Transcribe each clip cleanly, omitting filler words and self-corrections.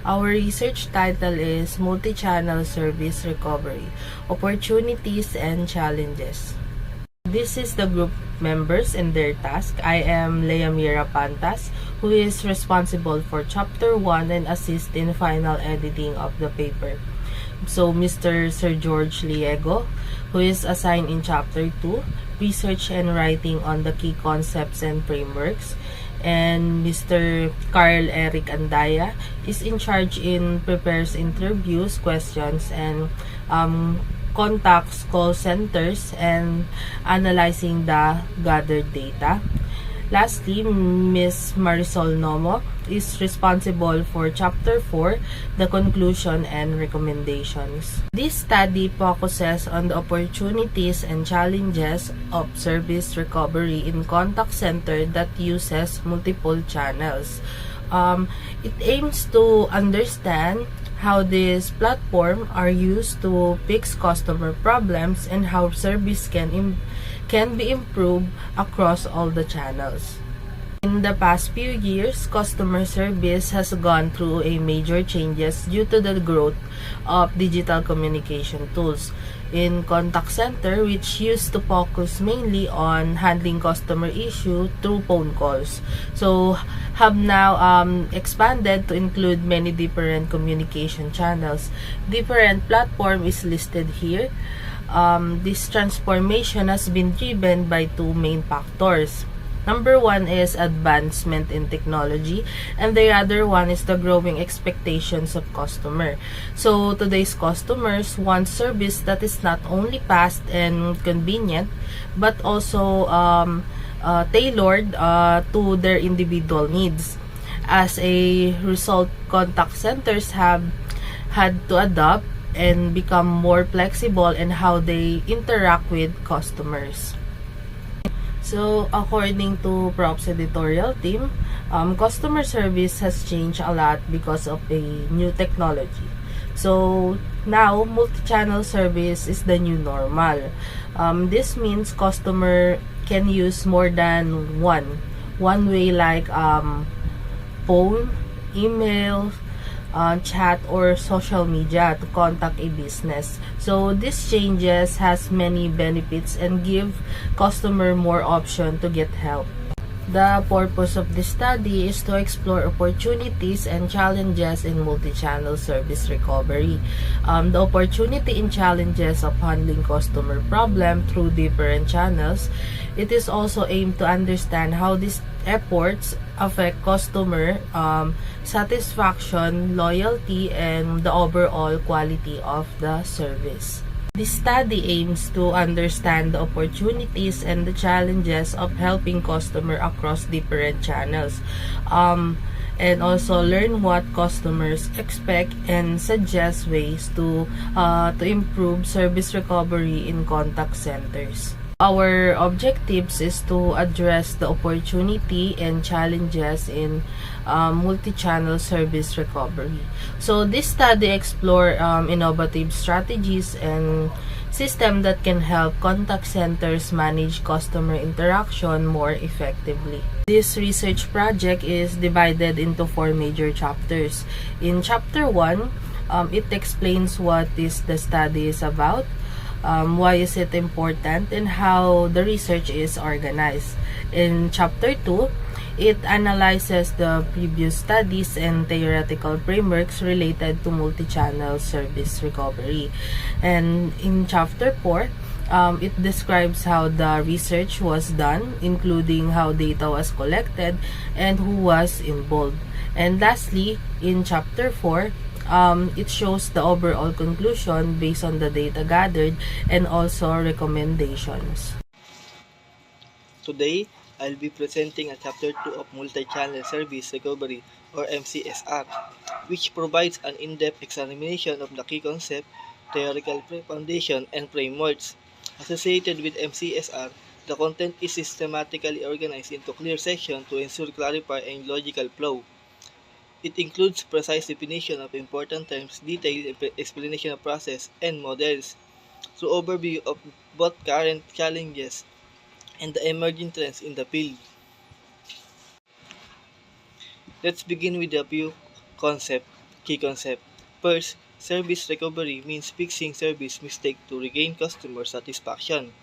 Our research title is Multi-Channel Service Recovery, Opportunities and Challenges. This is the group members and their task. I am Lea Mira Pantas, who is responsible for Chapter 1 and assist in final editing of the paper. So, Mr. Sir George Liego, who is assigned in Chapter 2, Research and Writing on the Key Concepts and Frameworks. And Mr. Carl Eric Andaya is in charge in prepares interviews, questions, and contacts call centers and analyzing the gathered data. Lastly, Ms. Marisol Nomo is responsible for Chapter 4, the conclusion and recommendations. This study focuses on the opportunities and challenges of service recovery in contact center that uses multiple channels. It aims to understand how these platforms are used to fix customer problems and how service can be improved across all the channels. In the past few years, customer service has gone through a major changes due to the growth of digital communication tools. In contact center, which used to focus mainly on handling customer issue through phone calls, so have now expanded to include many different communication channels. Different platform is listed here. This transformation has been driven by two main factors. Number one is advancement in technology, and the other one is the growing expectations of customer. So today's customers want service that is not only fast and convenient, but also tailored to their individual needs. As a result, contact centers have had to adapt and become more flexible in how they interact with customers. So, according to Props editorial team, customer service has changed a lot because of a new technology. So, now, multi-channel service is the new normal. This means customer can use more than one way, like phone, email, chat, or social media to contact a business. So this changes has many benefits and give customer more option to get help. The purpose of this study is to explore opportunities and challenges in multi-channel service recovery. The opportunity and challenges of handling customer problem through different channels. It is also aimed to understand how these efforts affect customer satisfaction, loyalty, and the overall quality of the service. This study aims to understand the opportunities and the challenges of helping customer across different channels, and also learn what customers expect and suggest ways to improve service recovery in contact centers. Our objectives is to address the opportunity and challenges in multi-channel service recovery. So this study explore innovative strategies and system that can help contact centers manage customer interaction more effectively. This research project is divided into 4 major chapters. In Chapter 1, it explains what is the study is about, why is it important, and how the research is organized. In Chapter 2, it analyzes the previous studies and theoretical frameworks related to multi-channel service recovery. And in Chapter 4, it describes how the research was done, including how data was collected and who was involved. And lastly, in Chapter 4, it shows the overall conclusion based on the data gathered and also recommendations. Today, I'll be presenting a Chapter 2 of Multi-Channel Service Recovery, or MCSR, which provides an in-depth examination of the key concept, theoretical foundation, and frameworks. Associated with MCSR, the content is systematically organized into clear sections to ensure clarify and logical flow. It includes precise definition of important terms, detailed explanation of process and models, through overview of both current challenges and the emerging trends in the field. Let's begin with the view concept. key concept. First, service recovery means fixing service mistake to regain customer satisfaction.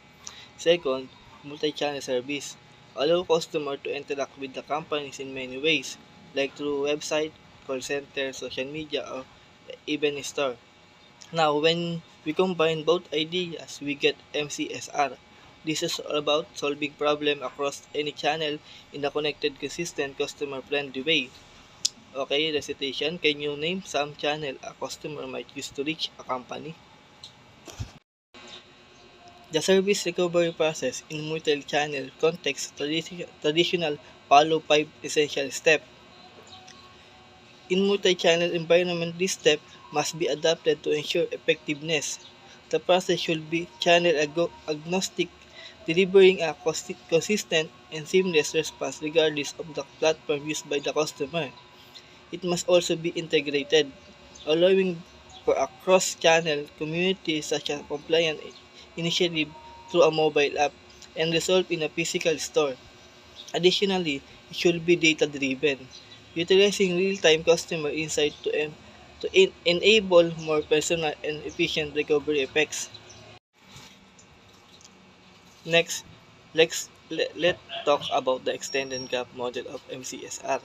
Second, multi-channel service. Allow customer to interact with the companies in many ways, like through website, call center, social media, or even store. Now, when we combine both ideas, we get MCSR. This is all about solving problem across any channel in a connected, consistent, customer-friendly way. Okay, recitation. Can you name some channel a customer might use to reach a company? The service recovery process in multi-channel context traditional follow 5 essential steps. In multi-channel environment, this step must be adapted to ensure effectiveness. The process should be channel agnostic, delivering a consistent and seamless response regardless of the platform used by the customer. It must also be integrated, allowing for a cross-channel community such as compliant initiative through a mobile app and result in a physical store. Additionally, it should be data-driven, utilizing real-time customer insight to enable more personal and efficient recovery effects. Next, let's talk about the extended gap model of MCSR.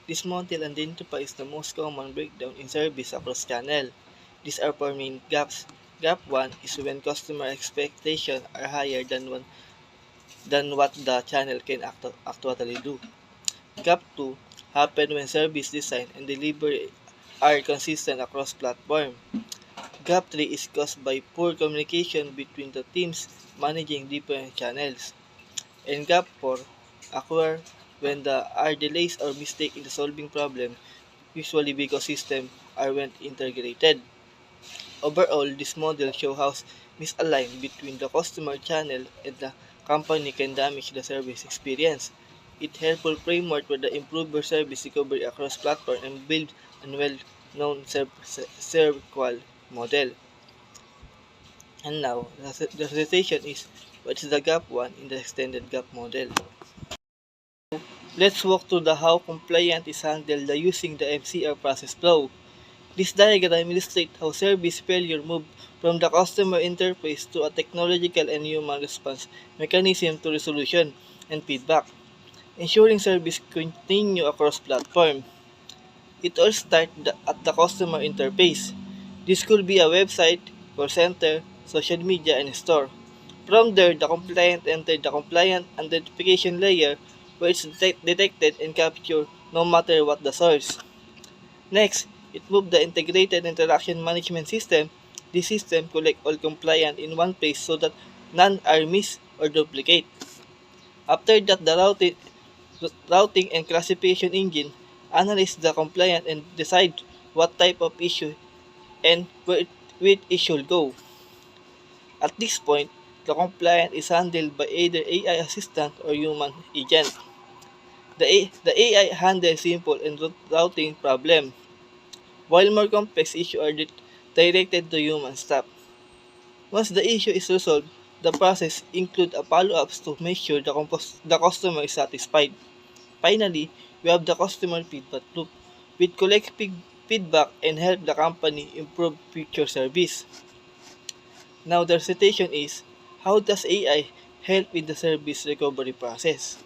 This model identifies the most common breakdown in service across channel. These are four main gaps. Gap 1 is when customer expectations are higher than what the channel can actually do. Gap 2 happen when service design and delivery are consistent across platform. Gap 3 is caused by poor communication between the teams managing different channels. And Gap 4 occur when there are delays or mistakes in the solving problem, usually because systems aren't integrated. Overall, this model shows how misalignment between the customer channel and the company can damage the service experience. It helpful framework for the improve service recovery across platform and build a well-known serve model. And now, the presentation is what is the gap 1 in the extended gap model. Let's walk through the how compliant is handled using the MCR process flow. This diagram illustrates how service failure moved from the customer interface to a technological and human response mechanism to resolution and feedback, ensuring service continue across platform. It all starts at the customer interface. This could be a website, call center, social media, and store. From there, the compliant entered the compliant identification layer where it's detected and captured no matter what the source. Next, it moved the integrated interaction management system. This system collects all compliant in one place so that none are missed or duplicate. After that, the routing and classification engine analyze the compliant and decide what type of issue and where it should go. At this point, the compliant is handled by either AI assistant or human agent. The AI handles simple and routing problem, while more complex issues are directed to human staff. Once the issue is resolved, the process includes a follow-ups to make sure the customer is satisfied. Finally, we have the customer feedback loop, which collects feedback and help the company improve future service. Now the citation is, how does AI help with the service recovery process?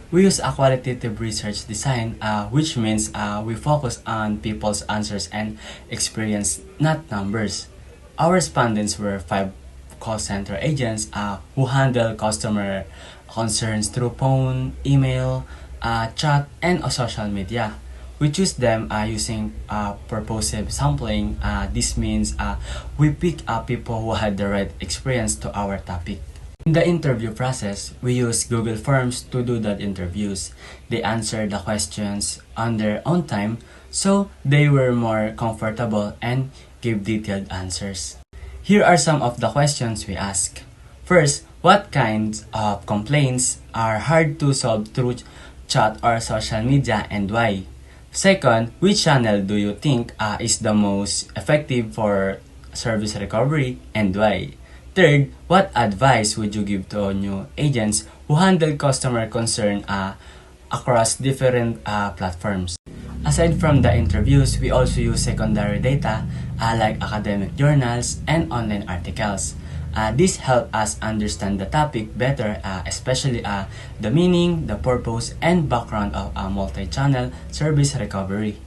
We use a qualitative research design, which means we focus on people's answers and experience, not numbers. Our respondents were 5 call center agents who handle customer concerns through phone, email, chat, and social media. We choose them using purposive sampling. This means we pick up people who had the right experience to our topic. In the interview process, we use Google Forms to do the interviews. They answer the questions on their own time, so they were more comfortable and gave detailed answers. Here are some of the questions we ask. First, what kinds of complaints are hard to solve through chat or social media and why? Second, which channel do you think is the most effective for service recovery and why? Third, what advice would you give to new agents who handle customer concern across different platforms. Aside from the interviews, we also use secondary data like academic journals and online articles. This help us understand the topic better, especially the meaning, the purpose, and background of multi-channel service recovery.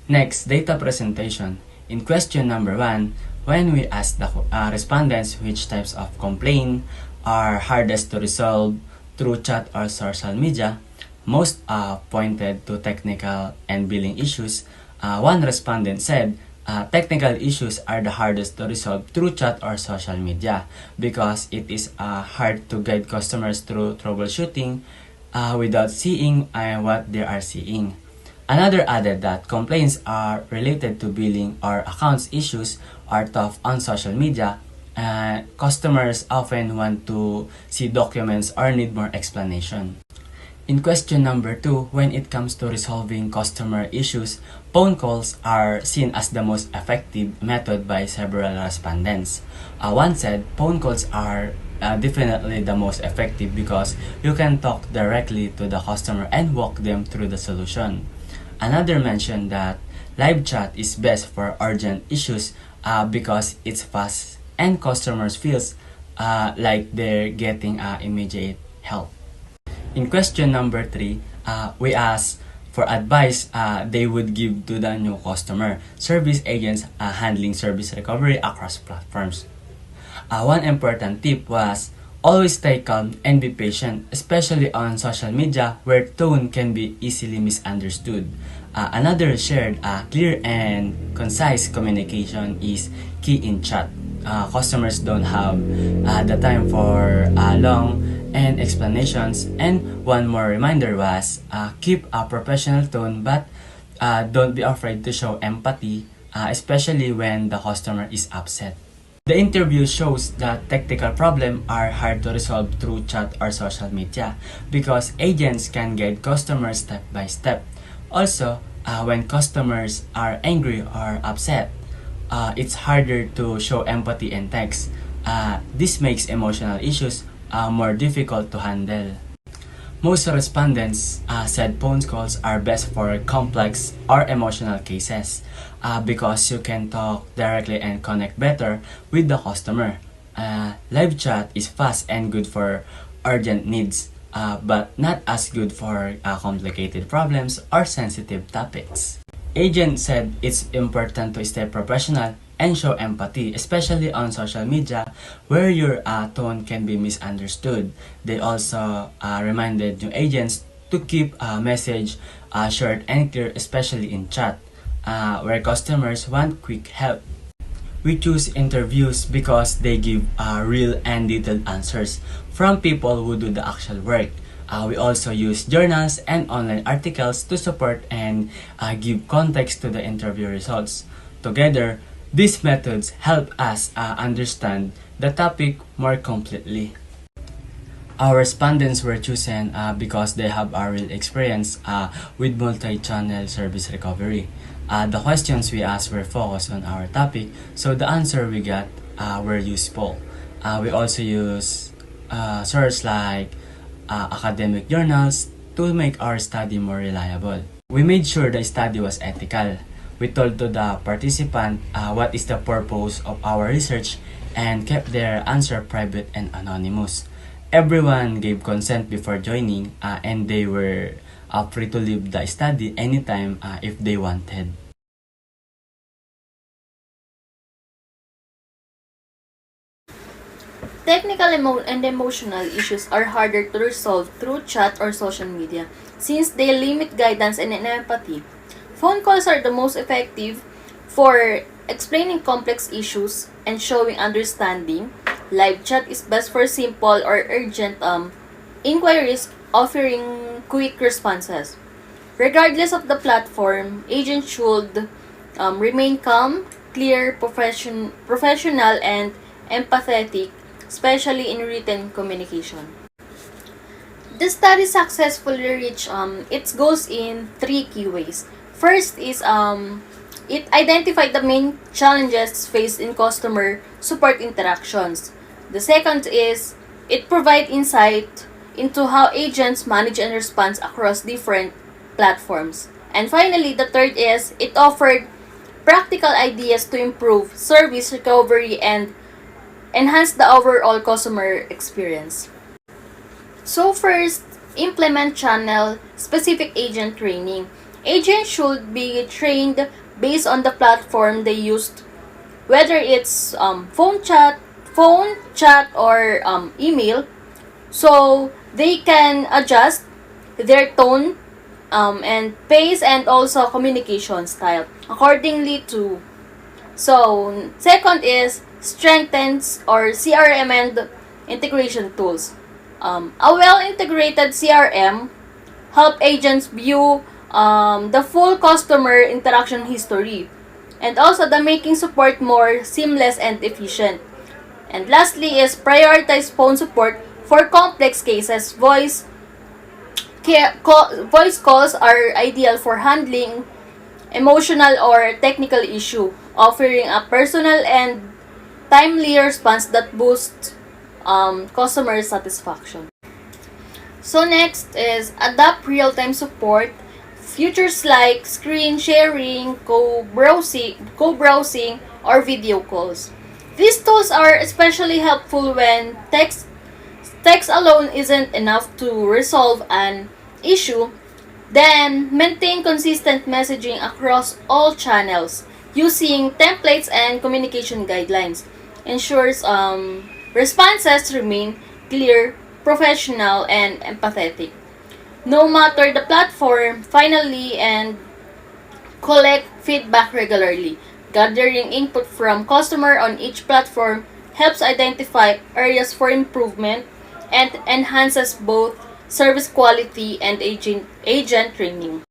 Next, data presentation. In question number 1, when we ask the respondents which types of complaint are hardest to resolve through chat or social media, most pointed to technical and billing issues. One respondent said, technical issues are the hardest to resolve through chat or social media because it is hard to guide customers through troubleshooting without seeing what they are seeing. Another added that complaints are related to billing or accounts issues are tough on social media. Customers often want to see documents or need more explanation. In question number 2, when it comes to resolving customer issues, phone calls are seen as the most effective method by several respondents. One said phone calls are definitely the most effective because you can talk directly to the customer and walk them through the solution. Another mentioned that live chat is best for urgent issues because it's fast and customers feels like they're getting immediate help. In question number 3, we asked for advice they would give to the new customer service agents handling service recovery across platforms. One important tip was always stay calm and be patient, especially on social media where tone can be easily misunderstood. Another shared clear and concise communication is key in chat. Customers don't have the time for long and explanations, and one more reminder was keep a professional tone but don't be afraid to show empathy, especially when the customer is upset. The interview shows that technical problems are hard to resolve through chat or social media because agents can guide customers step by step. Also, when customers are angry or upset, it's harder to show empathy in text. This makes emotional issues more difficult to handle. Most respondents said phone calls are best for complex or emotional cases because you can talk directly and connect better with the customer. Live chat is fast and good for urgent needs, but not as good for complicated problems or sensitive topics. Agent said it's important to stay professional and show empathy, especially on social media where your tone can be misunderstood. They also reminded new agents to keep a message short and clear, especially in chat where customers want quick help. We choose interviews because they give real and detailed answers from people who do the actual work. We also use journals and online articles to support and give context to the interview results. Together, these methods help us understand the topic more completely. Our respondents were chosen because they have a real experience with multi-channel service recovery. The questions we asked were focused on our topic, so the answer we got were useful. We also use sources like academic journals to make our study more reliable. We made sure the study was ethical. We told to the participant what is the purpose of our research and kept their answer private and anonymous. Everyone gave consent before joining and they were free to leave the study anytime if they wanted. Technical and emotional issues are harder to resolve through chat or social media since they limit guidance and empathy. Phone calls are the most effective for explaining complex issues and showing understanding. Live chat is best for simple or urgent inquiries, offering quick responses. Regardless of the platform, agents should remain calm, clear, professional, and empathetic, especially in written communication. The study successfully reached its goals in 3 key ways. First is it identified the main challenges faced in customer support interactions. The second is it provided insight into how agents manage and respond across different platforms. And finally, the third is it offered practical ideas to improve service recovery and enhance the overall customer experience. So first, implement channel-specific agent training. Agents should be trained based on the platform they used, whether it's phone chat, or email, so they can adjust their tone and pace and also communication style accordingly to. So second is strengthens or CRM and integration tools. A well-integrated CRM help agents view the full customer interaction history, and also the making support more seamless and efficient. And lastly is prioritize phone support for complex cases. Voice calls are ideal for handling emotional or technical issue, offering a personal and timely response that boosts customer satisfaction. So next is adapt real-time support. Features like screen sharing, co-browsing, or video calls. These tools are especially helpful when text alone isn't enough to resolve an issue. Then maintain consistent messaging across all channels using templates and communication guidelines. Ensures responses remain clear, professional, and empathetic. No matter the platform, finally, and collect feedback regularly. Gathering input from customer on each platform helps identify areas for improvement and enhances both service quality and agent training.